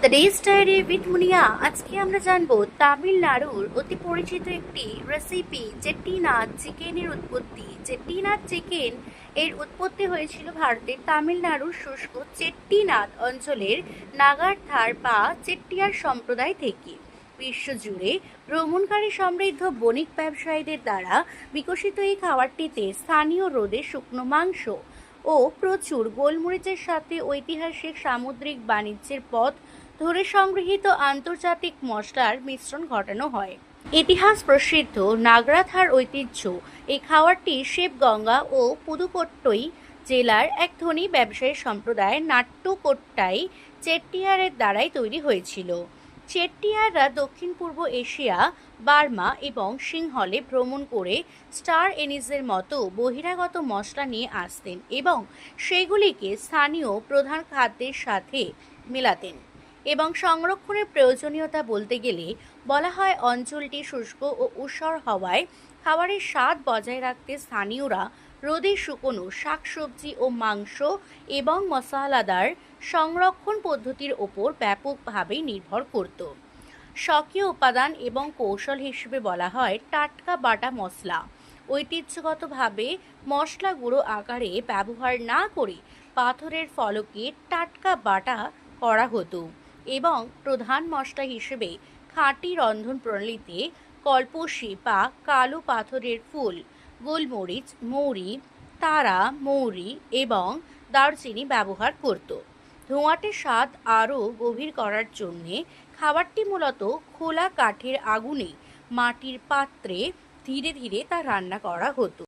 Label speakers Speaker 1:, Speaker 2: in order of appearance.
Speaker 1: The days diary with মুনিয়া। আজকে আমরা জানবো তামিলনাড়ুর অতি পরিচিত একটি রেসিপি চেট্টিনাড চিকেনের উৎপত্তি। চেট্টিনাড চিকেন এর উৎপত্তি হয়েছিল ভারতের তামিলনাড়ুর শুষ্ক চেট্টিনাড অঞ্চলের নাগারথার বা চেট্টিয়ার সম্প্রদায় থেকে। বিশ্বজুড়ে ভ্রমণকারী সমৃদ্ধ বণিক ব্যবসায়ীদের দ্বারা বিকশিত এই খাবারটিতে স্থানীয় রোদে শুকনো মাংস ও প্রচুর গোলমরিচের সাথে ঐতিহাসিক সামুদ্রিক বাণিজ্যের পথ ধরে সংগৃহীত আন্তর্জাতিক মশলার মিশ্রণ ঘটানো হয়। ইতিহাস প্রসিদ্ধ নাগরাথার ঐতিহ্য এই খাবারটি শিবগঙ্গা ও পুদুকোট্টই জেলার এক ধনী ব্যবসায়ী সম্প্রদায় নাট্টুকোট্টাই চেট্টিয়ারের দ্বারাই তৈরি হয়েছিল। চেট্টিয়াররা দক্ষিণ পূর্ব এশিয়া, বার্মা এবং সিংহলে ভ্রমণ করে স্টার এনিজের মতো বহিরাগত মশলা নিয়ে আসতেন এবং সেগুলিকে স্থানীয় প্রধান খাদ্যের সাথে মেলাতেন। এবং সংরক্ষণের প্রয়োজনীয়তা বলতে গেলে বলা হয় অঞ্চলটি শুষ্ক ও ঊষর হওয়ায় খাবারের স্বাদ বজায় রাখতে স্থানীয়রা রোদে শুকনো শাকসবজি ও মাংস এবং মশলাদার সংরক্ষণ পদ্ধতির ওপর ব্যাপকভাবে নির্ভর করত। স্বকীয় উপাদান এবং কৌশল হিসেবে বলা হয় টাটকা বাটা মশলা। ঐতিহ্যগতভাবে মশলা গুঁড়ো আকারে ব্যবহার না করে পাথরের ফলকে টাটকা বাটা করা হতো এবং প্রধান মশলা হিসেবে খাঁটি রন্ধন প্রণালীতে কল্পসি বা কালো পাথরের ফুল, গোলমরিচ, মৌরি, তারা, মৌরি এবং দারচিনি ব্যবহার করত। ধোঁয়াটে স্বাদ আরও গভীর করার জন্যে খাবারটি মূলত খোলা কাঠের আগুনে মাটির পাত্রে ধীরে ধীরে তা রান্না করা হতো।